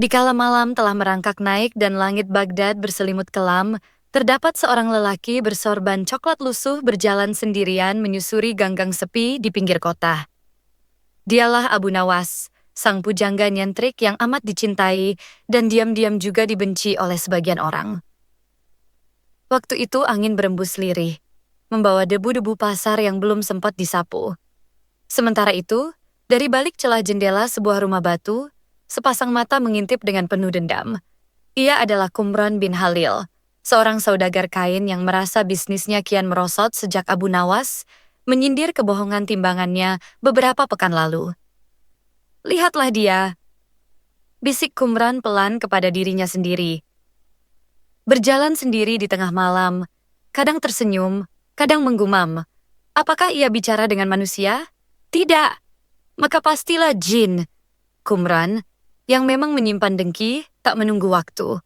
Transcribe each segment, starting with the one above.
Di kala malam telah merangkak naik dan langit Baghdad berselimut kelam, terdapat seorang lelaki bersorban coklat lusuh berjalan sendirian menyusuri ganggang sepi di pinggir kota. Dialah Abu Nawas, sang pujangga nyentrik yang amat dicintai dan diam-diam juga dibenci oleh sebagian orang. Waktu itu angin berembus lirih, membawa debu-debu pasar yang belum sempat disapu. Sementara itu, dari balik celah jendela sebuah rumah batu, sepasang mata mengintip dengan penuh dendam. Ia adalah Kumran bin Halil, seorang saudagar kain yang merasa bisnisnya kian merosot sejak Abu Nawas menyindir kebohongan timbangannya beberapa pekan lalu. "Lihatlah dia," bisik Kumran pelan kepada dirinya sendiri. Berjalan sendiri di tengah malam, kadang tersenyum, kadang menggumam. Apakah ia bicara dengan manusia? Tidak. Maka pastilah jin. Kumran, yang memang menyimpan dengki, tak menunggu waktu.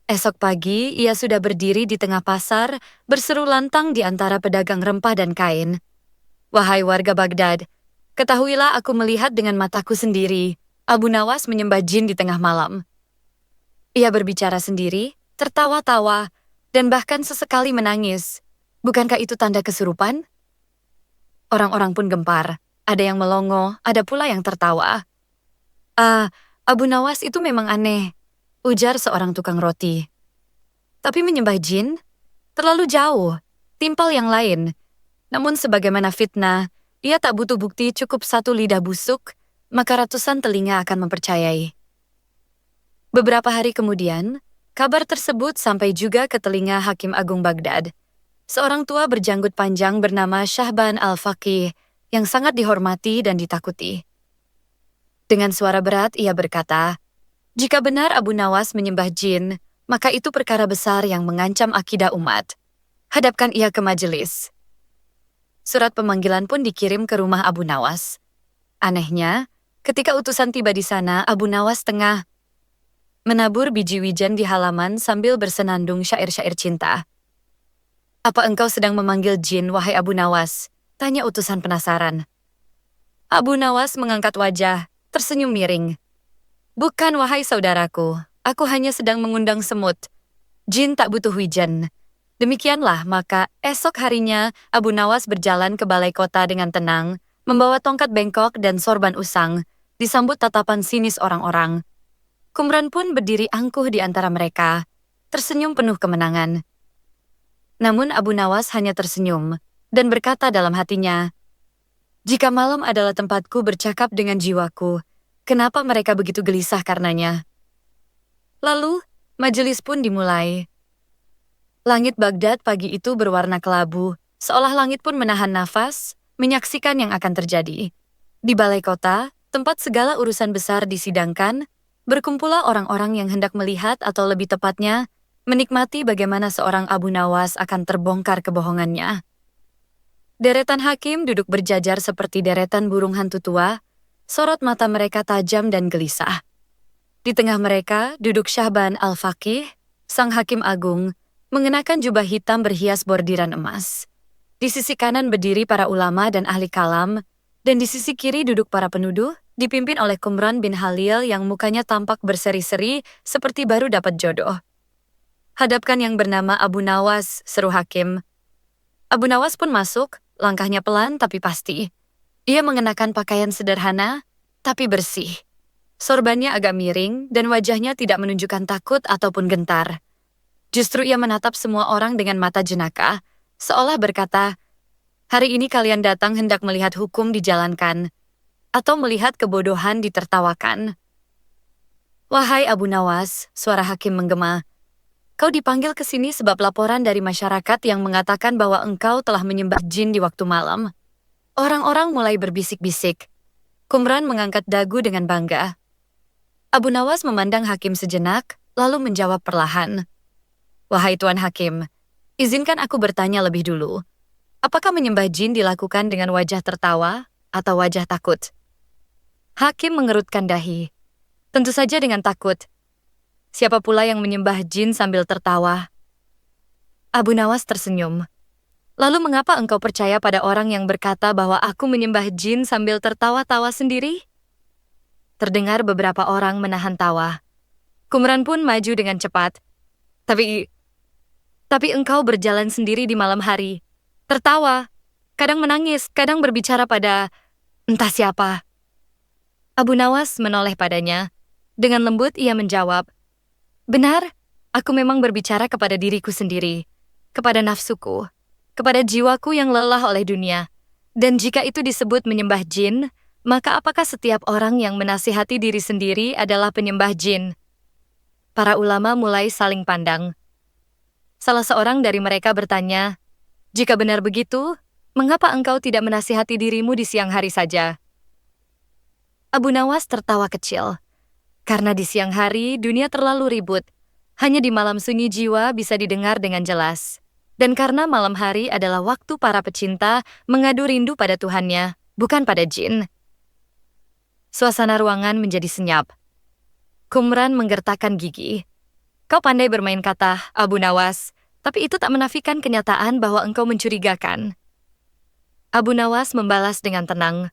Esok pagi, ia sudah berdiri di tengah pasar, berseru lantang di antara pedagang rempah dan kain. "Wahai warga Baghdad, ketahuilah aku melihat dengan mataku sendiri. Abu Nawas menyembah jin di tengah malam." Ia berbicara sendiri, tertawa-tawa, dan bahkan sesekali menangis. Bukankah itu tanda kesurupan? Orang-orang pun gempar. Ada yang melongo, ada pula yang tertawa. Abu Nawas itu memang aneh," ujar seorang tukang roti. "Tapi menyembah jin? Terlalu jauh, timpal yang lain. Namun sebagaimana fitnah, ia tak butuh bukti, cukup satu lidah busuk, maka ratusan telinga akan mempercayai." Beberapa hari kemudian, kabar tersebut sampai juga ke telinga Hakim Agung Baghdad. Seorang tua berjanggut panjang bernama Syahban Al-Faqih, yang sangat dihormati dan ditakuti. Dengan suara berat ia berkata, "Jika benar Abu Nawas menyembah jin, maka itu perkara besar yang mengancam akidah umat. Hadapkan ia ke majelis." Surat pemanggilan pun dikirim ke rumah Abu Nawas. Anehnya, ketika utusan tiba di sana, Abu Nawas tengah menabur biji wijen di halaman sambil bersenandung syair-syair cinta. "Apa engkau sedang memanggil jin, wahai Abu Nawas?" tanya utusan penasaran. Abu Nawas mengangkat wajah, tersenyum miring. "Bukan, wahai saudaraku, aku hanya sedang mengundang semut. Jin tak butuh wijen." Demikianlah, maka esok harinya Abu Nawas berjalan ke balai kota dengan tenang, membawa tongkat bengkok dan sorban usang, disambut tatapan sinis orang-orang. Kumran pun berdiri angkuh di antara mereka, tersenyum penuh kemenangan. Namun Abu Nawas hanya tersenyum, dan berkata dalam hatinya, "Jika malam adalah tempatku bercakap dengan jiwaku, kenapa mereka begitu gelisah karenanya?" Lalu, majelis pun dimulai. Langit Baghdad pagi itu berwarna kelabu, seolah langit pun menahan nafas, menyaksikan yang akan terjadi. Di balai kota, tempat segala urusan besar disidangkan, berkumpullah orang-orang yang hendak melihat atau lebih tepatnya, menikmati bagaimana seorang Abu Nawas akan terbongkar kebohongannya. Deretan hakim duduk berjajar seperti deretan burung hantu tua, sorot mata mereka tajam dan gelisah. Di tengah mereka duduk Syahban Al-Faqih, sang hakim agung, mengenakan jubah hitam berhias bordiran emas. Di sisi kanan berdiri para ulama dan ahli kalam, dan di sisi kiri duduk para penuduh, dipimpin oleh Kumran bin Halil yang mukanya tampak berseri-seri seperti baru dapat jodoh. "Hadapkan yang bernama Abu Nawas," seru hakim. Abu Nawas pun masuk, langkahnya pelan tapi pasti. Ia mengenakan pakaian sederhana, tapi bersih. Sorbannya agak miring dan wajahnya tidak menunjukkan takut ataupun gentar. Justru ia menatap semua orang dengan mata jenaka, seolah berkata, "Hari ini kalian datang hendak melihat hukum dijalankan, atau melihat kebodohan ditertawakan." "Wahai Abu Nawas," suara hakim menggema, "kau dipanggil ke sini sebab laporan dari masyarakat yang mengatakan bahwa engkau telah menyembah jin di waktu malam." Orang-orang mulai berbisik-bisik. Kumran mengangkat dagu dengan bangga. Abu Nawas memandang hakim sejenak, lalu menjawab perlahan, "Wahai Tuan Hakim, izinkan aku bertanya lebih dulu. Apakah menyembah jin dilakukan dengan wajah tertawa atau wajah takut?" Hakim mengerutkan dahi. "Tentu saja dengan takut. Siapa pula yang menyembah jin sambil tertawa?" Abu Nawas tersenyum. "Lalu mengapa engkau percaya pada orang yang berkata bahwa aku menyembah jin sambil tertawa-tawa sendiri?" Terdengar beberapa orang menahan tawa. Kumran pun maju dengan cepat. Tapi engkau berjalan sendiri di malam hari. Tertawa, kadang menangis, kadang berbicara pada entah siapa. Abu Nawas menoleh padanya. Dengan lembut ia menjawab, "Benar, aku memang berbicara kepada diriku sendiri, kepada nafsuku, kepada jiwaku yang lelah oleh dunia. Dan jika itu disebut menyembah jin, maka apakah setiap orang yang menasihati diri sendiri adalah penyembah jin?" Para ulama mulai saling pandang. Salah seorang dari mereka bertanya, "Jika benar begitu, mengapa engkau tidak menasihati dirimu di siang hari saja?" Abu Nawas tertawa kecil. Karena di siang hari dunia terlalu ribut, hanya di malam sunyi jiwa bisa didengar dengan jelas. Dan karena malam hari adalah waktu para pecinta mengadu rindu pada Tuhannya, bukan pada jin. Suasana ruangan menjadi senyap. Kumran menggertakkan gigi. "Kau pandai bermain kata, Abu Nawas, tapi itu tak menafikan kenyataan bahwa engkau mencurigakan." Abu Nawas membalas dengan tenang.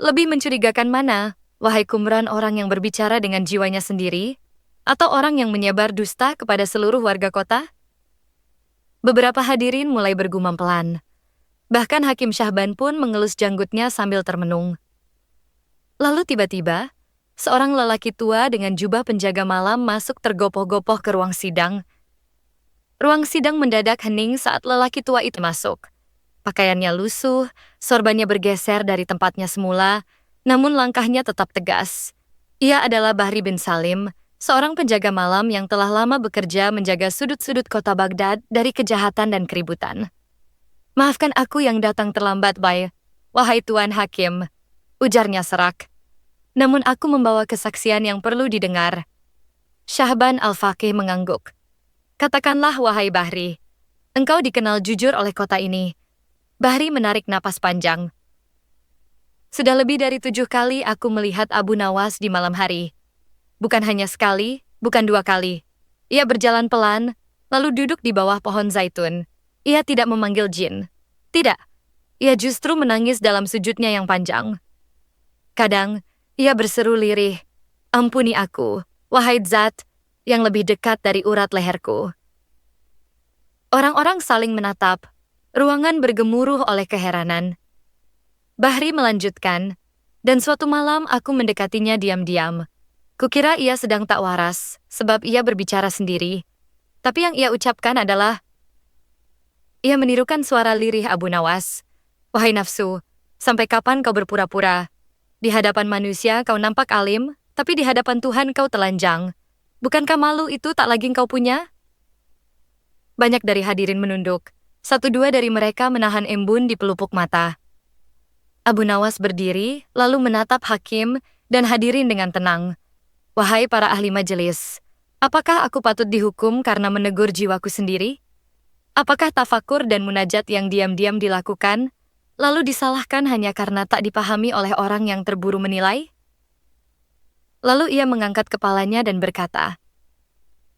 "Lebih mencurigakan mana, wahai Kumran, orang yang berbicara dengan jiwanya sendiri, atau orang yang menyebar dusta kepada seluruh warga kota?" Beberapa hadirin mulai bergumam pelan. Bahkan Hakim Syahban pun mengelus janggutnya sambil termenung. Lalu tiba-tiba, seorang lelaki tua dengan jubah penjaga malam masuk tergopoh-gopoh ke ruang sidang. Ruang sidang mendadak hening saat lelaki tua itu masuk. Pakaiannya lusuh, sorbannya bergeser dari tempatnya semula, namun langkahnya tetap tegas. Ia adalah Bahri bin Salim, seorang penjaga malam yang telah lama bekerja menjaga sudut-sudut kota Baghdad dari kejahatan dan keributan. "Maafkan aku yang datang terlambat, wahai Tuan Hakim," ujarnya serak. "Namun aku membawa kesaksian yang perlu didengar." Syahban Al-Faqih mengangguk. "Katakanlah, wahai Bahri, engkau dikenal jujur oleh kota ini." Bahri menarik napas panjang. "Sudah lebih dari 7 kali aku melihat Abu Nawas di malam hari. Bukan hanya sekali, bukan 2 kali. Ia berjalan pelan, lalu duduk di bawah pohon zaitun. Ia tidak memanggil jin. Tidak, ia justru menangis dalam sujudnya yang panjang. Kadang, ia berseru lirih, 'Ampuni aku, wahai Zat, yang lebih dekat dari urat leherku.'" Orang-orang saling menatap. Ruangan bergemuruh oleh keheranan. Bahri melanjutkan, "Dan suatu malam aku mendekatinya diam-diam. Kukira ia sedang tak waras, sebab ia berbicara sendiri. Tapi yang ia ucapkan adalah..." Ia menirukan suara lirih Abu Nawas. "Wahai nafsu, sampai kapan kau berpura-pura? Di hadapan manusia kau nampak alim, tapi di hadapan Tuhan kau telanjang. Bukankah malu itu tak lagi kau punya?" Banyak dari hadirin menunduk. 1-2 dari mereka menahan embun di pelupuk mata. Abu Nawas berdiri, lalu menatap hakim dan hadirin dengan tenang. "Wahai para ahli majelis, apakah aku patut dihukum karena menegur jiwaku sendiri? Apakah tafakur dan munajat yang diam-diam dilakukan, lalu disalahkan hanya karena tak dipahami oleh orang yang terburu menilai?" Lalu ia mengangkat kepalanya dan berkata,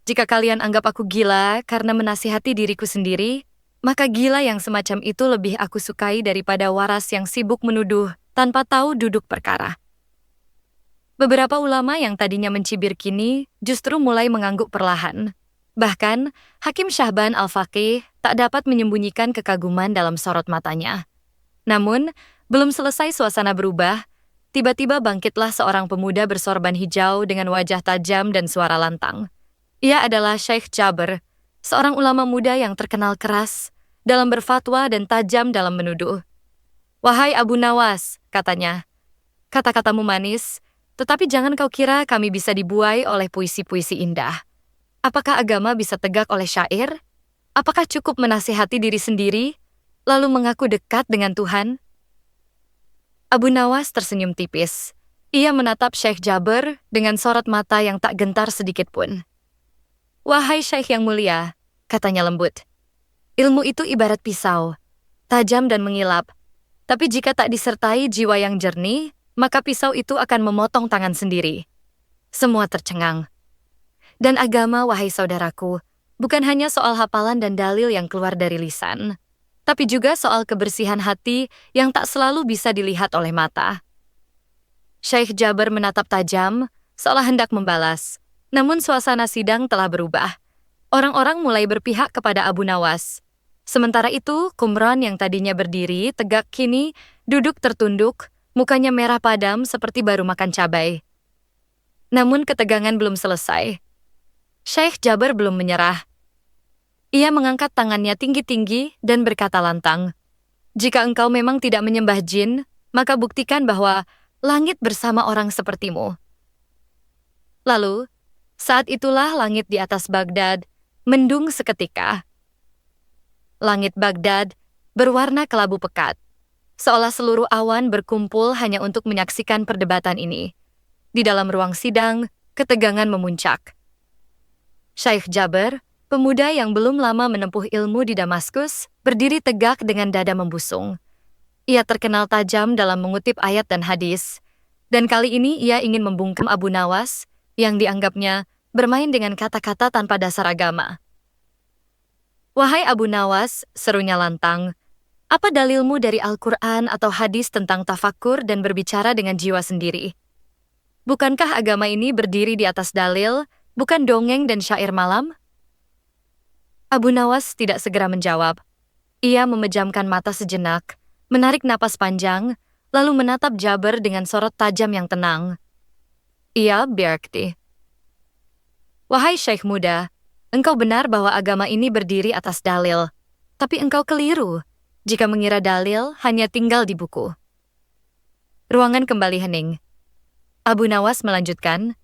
"Jika kalian anggap aku gila karena menasihati diriku sendiri, maka gila yang semacam itu lebih aku sukai daripada waras yang sibuk menuduh tanpa tahu duduk perkara." Beberapa ulama yang tadinya mencibir kini justru mulai mengangguk perlahan. Bahkan, Hakim Syahban Al-Faqih tak dapat menyembunyikan kekaguman dalam sorot matanya. Namun, belum selesai suasana berubah, tiba-tiba bangkitlah seorang pemuda bersorban hijau dengan wajah tajam dan suara lantang. Ia adalah Syekh Jabr, seorang ulama muda yang terkenal keras dalam berfatwa dan tajam dalam menuduh. "Wahai Abu Nawas," katanya, "kata-katamu manis, tetapi jangan kau kira kami bisa dibuai oleh puisi-puisi indah. Apakah agama bisa tegak oleh syair? Apakah cukup menasihati diri sendiri, lalu mengaku dekat dengan Tuhan?" Abu Nawas tersenyum tipis. Ia menatap Syekh Jabr dengan sorot mata yang tak gentar sedikit pun. "Wahai Syekh yang mulia," katanya lembut, "ilmu itu ibarat pisau, tajam dan mengilap. Tapi jika tak disertai jiwa yang jernih, maka pisau itu akan memotong tangan sendiri." Semua tercengang. Dan agama, wahai saudaraku, bukan hanya soal hafalan dan dalil yang keluar dari lisan, tapi juga soal kebersihan hati yang tak selalu bisa dilihat oleh mata. Syekh Jabr menatap tajam, seolah hendak membalas. Namun suasana sidang telah berubah. Orang-orang mulai berpihak kepada Abu Nawas. Sementara itu, Kumran yang tadinya berdiri tegak kini duduk tertunduk, mukanya merah padam seperti baru makan cabai. Namun ketegangan belum selesai. Syekh Jaber belum menyerah. Ia mengangkat tangannya tinggi-tinggi dan berkata lantang, "Jika engkau memang tidak menyembah jin, maka buktikan bahwa langit bersama orang sepertimu." Lalu, saat itulah langit di atas Baghdad mendung seketika. Langit Baghdad berwarna kelabu pekat, seolah seluruh awan berkumpul hanya untuk menyaksikan perdebatan ini. Di dalam ruang sidang, ketegangan memuncak. Syekh Jaber, pemuda yang belum lama menempuh ilmu di Damaskus, berdiri tegak dengan dada membusung. Ia terkenal tajam dalam mengutip ayat dan hadis, dan kali ini ia ingin membungkam Abu Nawas yang dianggapnya bermain dengan kata-kata tanpa dasar agama. "Wahai Abu Nawas," serunya lantang, "apa dalilmu dari Al-Quran atau hadis tentang tafakur dan berbicara dengan jiwa sendiri? Bukankah agama ini berdiri di atas dalil, bukan dongeng dan syair malam?" Abu Nawas tidak segera menjawab. Ia memejamkan mata sejenak, menarik napas panjang, lalu menatap Jaber dengan sorot tajam yang tenang. Ia berkata, "Wahai Syekh muda, engkau benar bahwa agama ini berdiri atas dalil, tapi engkau keliru jika mengira dalil hanya tinggal di buku." Ruangan kembali hening. Abu Nawas melanjutkan,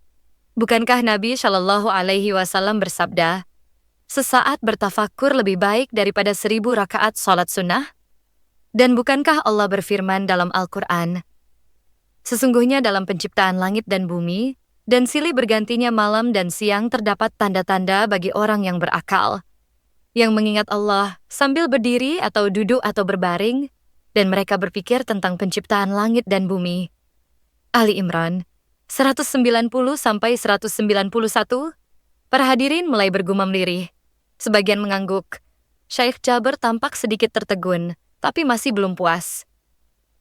"Bukankah Nabi Shallallahu Alaihi Wasallam bersabda, sesaat bertafakur lebih baik daripada 1000 rakaat sholat sunnah? Dan bukankah Allah berfirman dalam Al-Quran, sesungguhnya dalam penciptaan langit dan bumi, dan silih bergantinya malam dan siang terdapat tanda-tanda bagi orang yang berakal, yang mengingat Allah sambil berdiri atau duduk atau berbaring, dan mereka berpikir tentang penciptaan langit dan bumi." Ali Imran 190-191. Para hadirin mulai bergumam lirih. Sebagian mengangguk. Syekh Jaber tampak sedikit tertegun, tapi masih belum puas.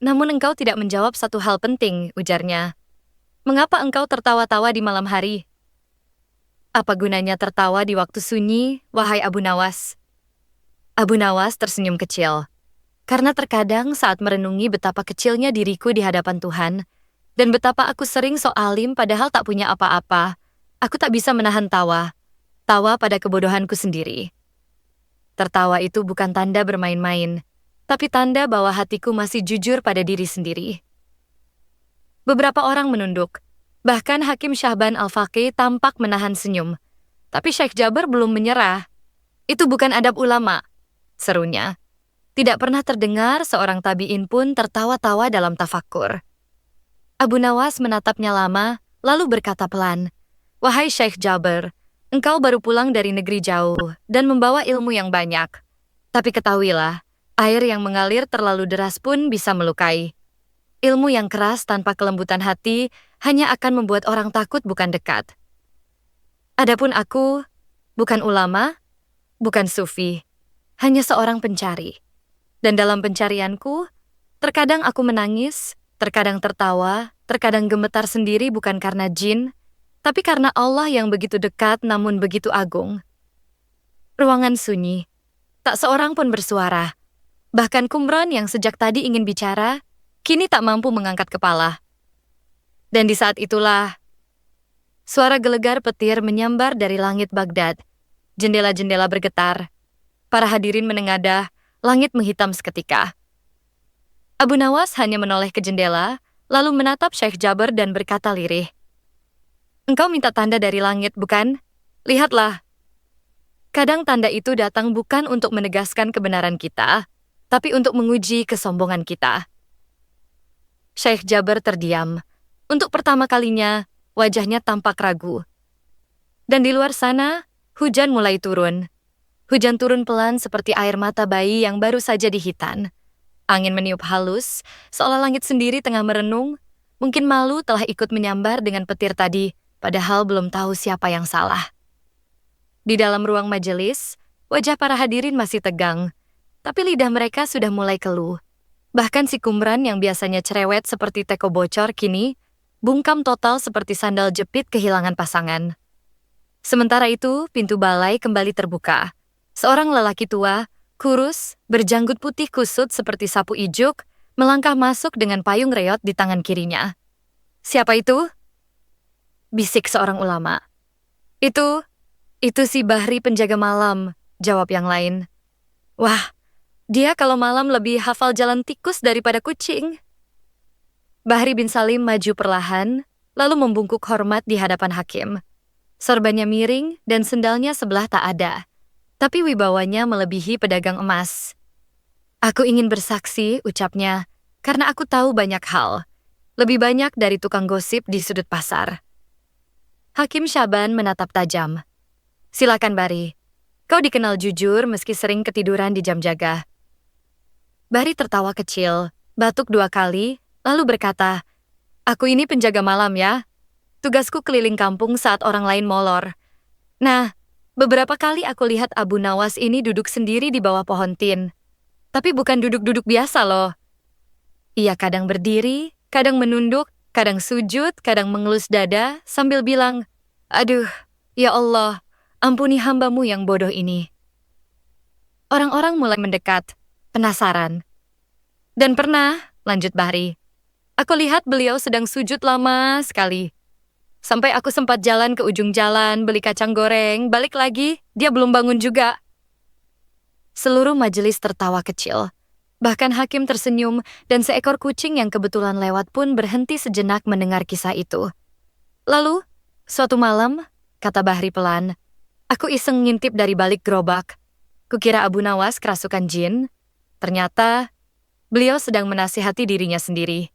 "Namun engkau tidak menjawab satu hal penting," ujarnya. "Mengapa engkau tertawa-tawa di malam hari?" "Apa gunanya tertawa di waktu sunyi, wahai Abu Nawas?" Abu Nawas tersenyum kecil. "Karena terkadang saat merenungi betapa kecilnya diriku di hadapan Tuhan, dan betapa aku sering sok alim padahal tak punya apa-apa, aku tak bisa menahan tawa pada kebodohanku sendiri. Tertawa itu bukan tanda bermain-main, tapi tanda bahwa hatiku masih jujur pada diri sendiri." Beberapa orang menunduk. Bahkan Hakim Syahban Al-Faqih tampak menahan senyum. Tapi Syekh Jaber belum menyerah. "Itu bukan adab ulama," serunya. Tidak pernah terdengar seorang tabi'in pun tertawa-tawa dalam tafakur. Abu Nawas menatapnya lama, lalu berkata pelan, "Wahai Syekh Jaber, engkau baru pulang dari negeri jauh dan membawa ilmu yang banyak. Tapi ketahuilah, air yang mengalir terlalu deras pun bisa melukai. Ilmu yang keras tanpa kelembutan hati hanya akan membuat orang takut bukan dekat. Adapun aku, bukan ulama, bukan sufi, hanya seorang pencari. Dan dalam pencarianku, terkadang aku menangis, terkadang tertawa, terkadang gemetar sendiri bukan karena jin, tapi karena Allah yang begitu dekat namun begitu agung." Ruangan sunyi. Tak seorang pun bersuara. Bahkan Kumran yang sejak tadi ingin bicara, kini tak mampu mengangkat kepala. Dan di saat itulah, suara gelegar petir menyambar dari langit Baghdad. Jendela-jendela bergetar. Para hadirin menengadah, langit menghitam seketika. Abu Nawas hanya menoleh ke jendela, lalu menatap Syekh Jaber dan berkata lirih, "Engkau minta tanda dari langit, bukan? Lihatlah. Kadang tanda itu datang bukan untuk menegaskan kebenaran kita, tapi untuk menguji kesombongan kita." Syekh Jaber terdiam. Untuk pertama kalinya, wajahnya tampak ragu. Dan di luar sana, hujan mulai turun. Hujan turun pelan seperti air mata bayi yang baru saja dihitan. Angin meniup halus, seolah langit sendiri tengah merenung. Mungkin malu telah ikut menyambar dengan petir tadi, padahal belum tahu siapa yang salah. Di dalam ruang majelis, wajah para hadirin masih tegang, tapi lidah mereka sudah mulai keluh. Bahkan si Kumran yang biasanya cerewet seperti teko bocor kini bungkam total seperti sandal jepit kehilangan pasangan. Sementara itu, pintu balai kembali terbuka. Seorang lelaki tua, kurus, berjanggut putih kusut seperti sapu ijuk, melangkah masuk dengan payung reot di tangan kirinya. "Siapa itu?" bisik seorang ulama. Itu si Bahri penjaga malam," jawab yang lain. "Wah, dia kalau malam lebih hafal jalan tikus daripada kucing." Bahri bin Salim maju perlahan, lalu membungkuk hormat di hadapan hakim. Sorbannya miring dan sendalnya sebelah tak ada, tapi wibawanya melebihi pedagang emas. "Aku ingin bersaksi," ucapnya, "karena aku tahu banyak hal. Lebih banyak dari tukang gosip di sudut pasar." Hakim Syaban menatap tajam. "Silakan Bahri. Kau dikenal jujur meski sering ketiduran di jam jaga." Bahri tertawa kecil, batuk 2 kali, lalu berkata, "Aku ini penjaga malam ya. Tugasku keliling kampung saat orang lain molor. Nah, beberapa kali aku lihat Abu Nawas ini duduk sendiri di bawah pohon tin. Tapi bukan duduk-duduk biasa loh. Ia kadang berdiri, kadang menunduk, kadang sujud, kadang mengelus dada, sambil bilang, 'Aduh, ya Allah, ampuni hambamu yang bodoh ini.'" Orang-orang mulai mendekat, penasaran. "Dan pernah," lanjut Bahri, "aku lihat beliau sedang sujud lama sekali. Sampai aku sempat jalan ke ujung jalan, beli kacang goreng, balik lagi, dia belum bangun juga." Seluruh majelis tertawa kecil. Bahkan hakim tersenyum dan seekor kucing yang kebetulan lewat pun berhenti sejenak mendengar kisah itu. "Lalu, suatu malam," kata Bahri pelan, "aku iseng ngintip dari balik gerobak. Kukira Abu Nawas kerasukan jin. Ternyata, beliau sedang menasihati dirinya sendiri.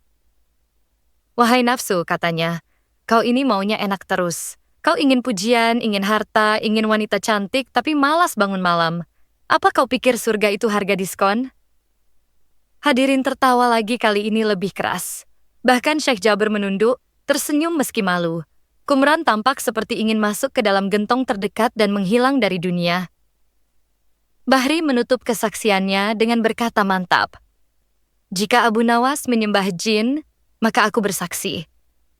'Wahai nafsu,' katanya, 'kau ini maunya enak terus. Kau ingin pujian, ingin harta, ingin wanita cantik, tapi malas bangun malam. Apa kau pikir surga itu harga diskon?'" Hadirin tertawa lagi, kali ini lebih keras. Bahkan Syekh Jabir menunduk, tersenyum meski malu. Kumran tampak seperti ingin masuk ke dalam gentong terdekat dan menghilang dari dunia. Bahri menutup kesaksiannya dengan berkata mantap, "Jika Abu Nawas menyembah jin, maka aku bersaksi.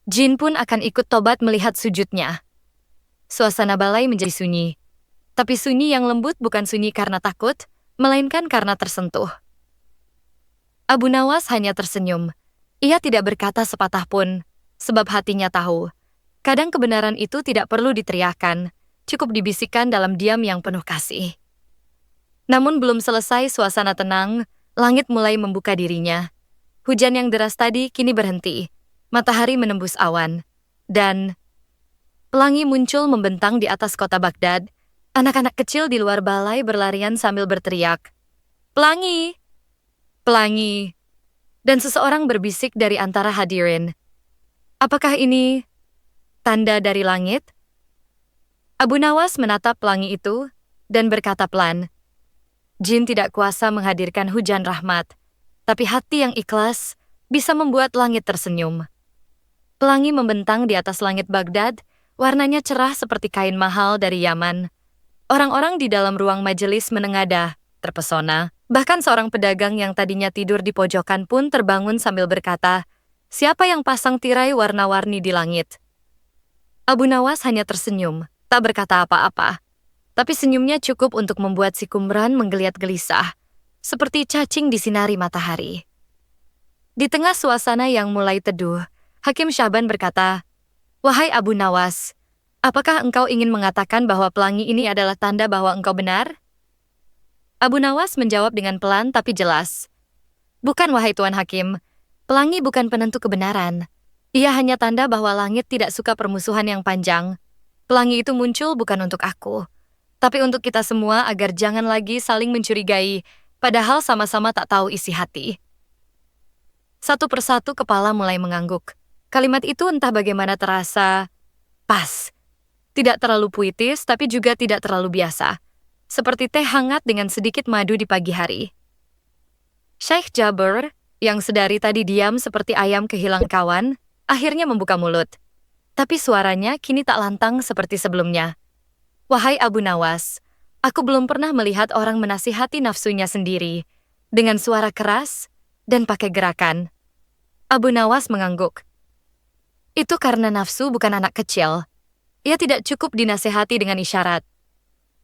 Jin pun akan ikut tobat melihat sujudnya." Suasana balai menjadi sunyi. Tapi sunyi yang lembut bukan sunyi karena takut, melainkan karena tersentuh. Abu Nawas hanya tersenyum. Ia tidak berkata sepatah pun, sebab hatinya tahu. Kadang kebenaran itu tidak perlu diteriakkan, cukup dibisikkan dalam diam yang penuh kasih. Namun belum selesai suasana tenang, langit mulai membuka dirinya. Hujan yang deras tadi kini berhenti. Matahari menembus awan. Dan pelangi muncul membentang di atas kota Baghdad. Anak-anak kecil di luar balai berlarian sambil berteriak, "Pelangi! Pelangi!" Dan seseorang berbisik dari antara hadirin, "Apakah ini tanda dari langit?" Abu Nawas menatap pelangi itu dan berkata pelan, "Jin tidak kuasa menghadirkan hujan rahmat, tapi hati yang ikhlas bisa membuat langit tersenyum." Pelangi membentang di atas langit Baghdad, warnanya cerah seperti kain mahal dari Yaman. Orang-orang di dalam ruang majelis menengadah, terpesona. Bahkan seorang pedagang yang tadinya tidur di pojokan pun terbangun sambil berkata, "Siapa yang pasang tirai warna-warni di langit?" Abu Nawas hanya tersenyum, tak berkata apa-apa. Tapi senyumnya cukup untuk membuat si Kumran menggeliat gelisah, seperti cacing disinari matahari. Di tengah suasana yang mulai teduh, Hakim Syaban berkata, "Wahai Abu Nawas, apakah engkau ingin mengatakan bahwa pelangi ini adalah tanda bahwa engkau benar?" Abu Nawas menjawab dengan pelan tapi jelas, "Bukan, wahai Tuan Hakim. Pelangi bukan penentu kebenaran. Ia hanya tanda bahwa langit tidak suka permusuhan yang panjang. Pelangi itu muncul bukan untuk aku, tapi untuk kita semua agar jangan lagi saling mencurigai, padahal sama-sama tak tahu isi hati." Satu persatu kepala mulai mengangguk. Kalimat itu entah bagaimana terasa pas. Tidak terlalu puitis, tapi juga tidak terlalu biasa. Seperti teh hangat dengan sedikit madu di pagi hari. Syekh Jabir, yang sedari tadi diam seperti ayam kehilangan kawan, akhirnya membuka mulut. Tapi suaranya kini tak lantang seperti sebelumnya. "Wahai Abu Nawas, aku belum pernah melihat orang menasihati nafsunya sendiri, dengan suara keras dan pakai gerakan." Abu Nawas mengangguk. "Itu karena nafsu bukan anak kecil. Ia tidak cukup dinasehati dengan isyarat.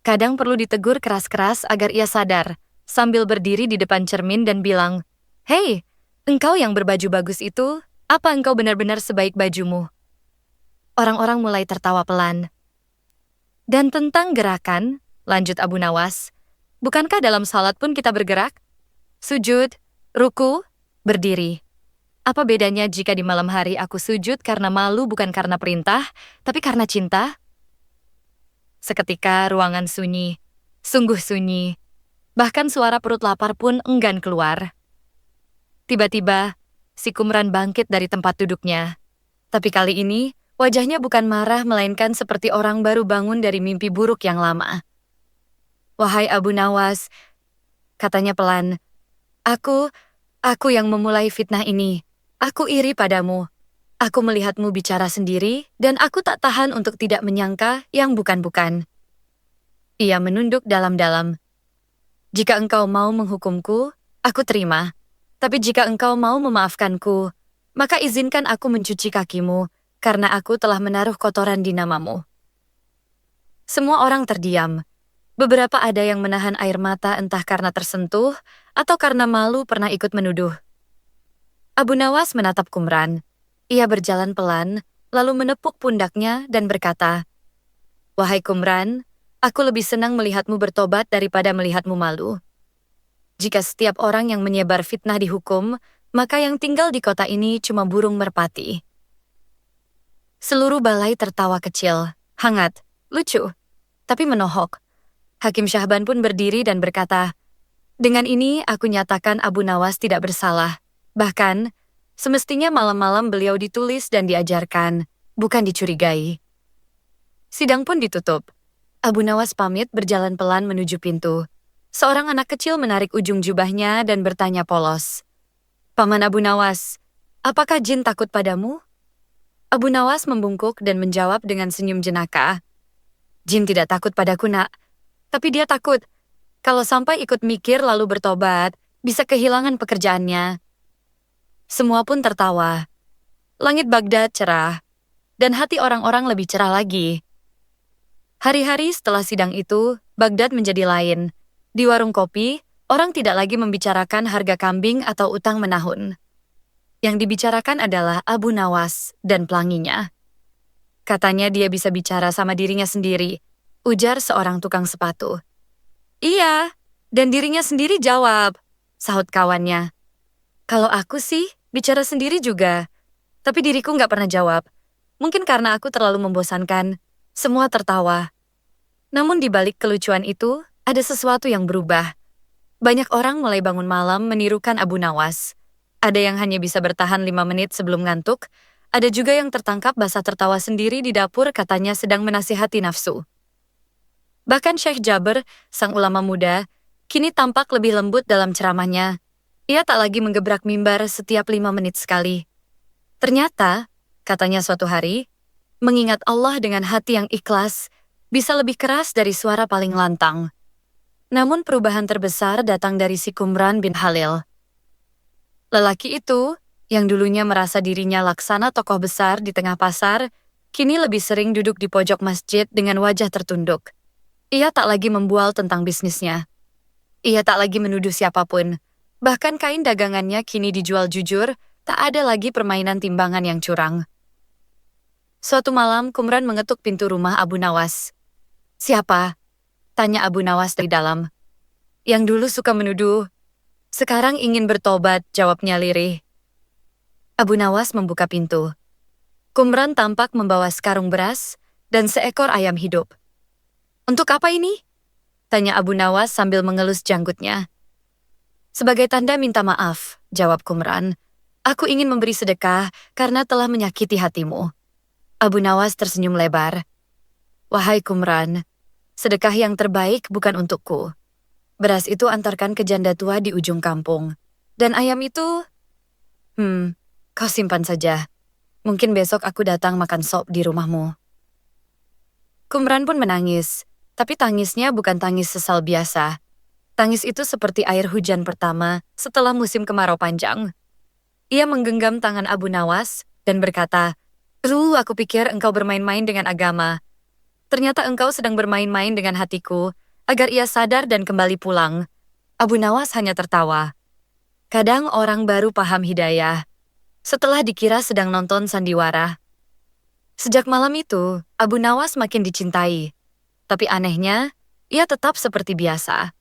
Kadang perlu ditegur keras-keras agar ia sadar, sambil berdiri di depan cermin dan bilang, "Hei, engkau yang berbaju bagus itu, apa engkau benar-benar sebaik bajumu?" Orang-orang mulai tertawa pelan. Dan tentang gerakan, lanjut Abu Nawas, bukankah dalam salat pun kita bergerak? Sujud, ruku, berdiri. Apa bedanya jika di malam hari aku sujud karena malu bukan karena perintah, tapi karena cinta? Seketika ruangan sunyi, sungguh sunyi. Bahkan suara perut lapar pun enggan keluar. Tiba-tiba, si Kumran bangkit dari tempat duduknya. Tapi kali ini, wajahnya bukan marah melainkan seperti orang baru bangun dari mimpi buruk yang lama. "Wahai Abu Nawas," katanya pelan, Aku yang memulai fitnah ini. Aku iri padamu. Aku melihatmu bicara sendiri, dan aku tak tahan untuk tidak menyangka yang bukan-bukan." Ia menunduk dalam-dalam. "Jika engkau mau menghukumku, aku terima. Tapi jika engkau mau memaafkanku, maka izinkan aku mencuci kakimu, karena aku telah menaruh kotoran di namamu." Semua orang terdiam. Beberapa ada yang menahan air mata entah karena tersentuh, atau karena malu pernah ikut menuduh. Abu Nawas menatap Kumran. Ia berjalan pelan, lalu menepuk pundaknya dan berkata, "Wahai Kumran, aku lebih senang melihatmu bertobat daripada melihatmu malu. Jika setiap orang yang menyebar fitnah dihukum, maka yang tinggal di kota ini cuma burung merpati." Seluruh balai tertawa kecil, hangat, lucu, tapi menohok. Hakim Syahban pun berdiri dan berkata, "Dengan ini aku nyatakan Abu Nawas tidak bersalah. Bahkan, semestinya malam-malam beliau ditulis dan diajarkan, bukan dicurigai." Sidang pun ditutup. Abu Nawas pamit berjalan pelan menuju pintu. Seorang anak kecil menarik ujung jubahnya dan bertanya polos, "Paman Abu Nawas, apakah jin takut padamu?" Abu Nawas membungkuk dan menjawab dengan senyum jenaka, "Jin tidak takut padaku, nak. Tapi dia takut kalau sampai ikut mikir lalu bertobat, bisa kehilangan pekerjaannya." Semua pun tertawa. Langit Baghdad cerah, dan hati orang-orang lebih cerah lagi. Hari-hari setelah sidang itu, Baghdad menjadi lain. Di warung kopi, orang tidak lagi membicarakan harga kambing atau utang menahun. Yang dibicarakan adalah Abu Nawas dan pelanginya. Katanya dia bisa bicara sama dirinya sendiri, ujar seorang tukang sepatu. "Iya, dan dirinya sendiri jawab," sahut kawannya. "Kalau aku sih, bicara sendiri juga. Tapi diriku nggak pernah jawab. Mungkin karena aku terlalu membosankan." Semua tertawa. Namun di balik kelucuan itu, ada sesuatu yang berubah. Banyak orang mulai bangun malam menirukan Abu Nawas. Ada yang hanya bisa bertahan 5 menit sebelum ngantuk. Ada juga yang tertangkap basah tertawa sendiri di dapur katanya sedang menasihati nafsu. Bahkan Syekh Jabir, sang ulama muda, kini tampak lebih lembut dalam ceramahnya. Ia tak lagi menggebrak mimbar setiap 5 menit sekali. Ternyata, katanya suatu hari, mengingat Allah dengan hati yang ikhlas bisa lebih keras dari suara paling lantang. Namun perubahan terbesar datang dari si Kumran bin Halil. Lelaki itu, yang dulunya merasa dirinya laksana tokoh besar di tengah pasar, kini lebih sering duduk di pojok masjid dengan wajah tertunduk. Ia tak lagi membual tentang bisnisnya. Ia tak lagi menuduh siapapun. Bahkan kain dagangannya kini dijual jujur, tak ada lagi permainan timbangan yang curang. Suatu malam, Kumran mengetuk pintu rumah Abu Nawas. "Siapa?" tanya Abu Nawas dari dalam. "Yang dulu suka menuduh, sekarang ingin bertobat," jawabnya lirih. Abu Nawas membuka pintu. Kumran tampak membawa sekarung beras dan seekor ayam hidup. "Untuk apa ini?" tanya Abu Nawas sambil mengelus janggutnya. "Sebagai tanda minta maaf," jawab Kumran. "Aku ingin memberi sedekah karena telah menyakiti hatimu." Abu Nawas tersenyum lebar. "Wahai Kumran, sedekah yang terbaik bukan untukku. Beras itu antarkan ke janda tua di ujung kampung. Dan ayam itu, kau simpan saja. Mungkin besok aku datang makan sop di rumahmu." Kumran pun menangis, tapi tangisnya bukan tangis sesal biasa. Tangis itu seperti air hujan pertama setelah musim kemarau panjang. Ia menggenggam tangan Abu Nawas dan berkata, "Dulu aku pikir engkau bermain-main dengan agama, Ternyata engkau sedang bermain-main dengan hatiku, agar ia sadar dan kembali pulang. Abu Nawas hanya tertawa. Kadang orang baru paham hidayah, setelah dikira sedang nonton sandiwara. Sejak malam itu, Abu Nawas makin dicintai. Tapi anehnya, ia tetap seperti biasa.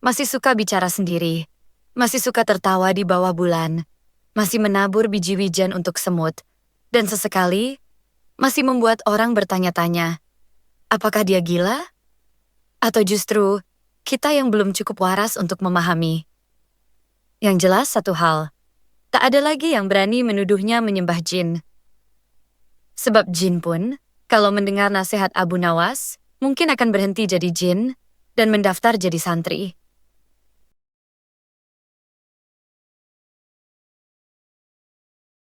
Masih suka bicara sendiri. Masih suka tertawa di bawah bulan. Masih menabur biji wijen untuk semut. Dan sesekali, masih membuat orang bertanya-tanya, apakah dia gila? Atau justru, kita yang belum cukup waras untuk memahami. Yang jelas satu hal, tak ada lagi yang berani menuduhnya menyembah jin. Sebab jin pun, kalau mendengar nasihat Abu Nawas, mungkin akan berhenti jadi jin dan mendaftar jadi santri.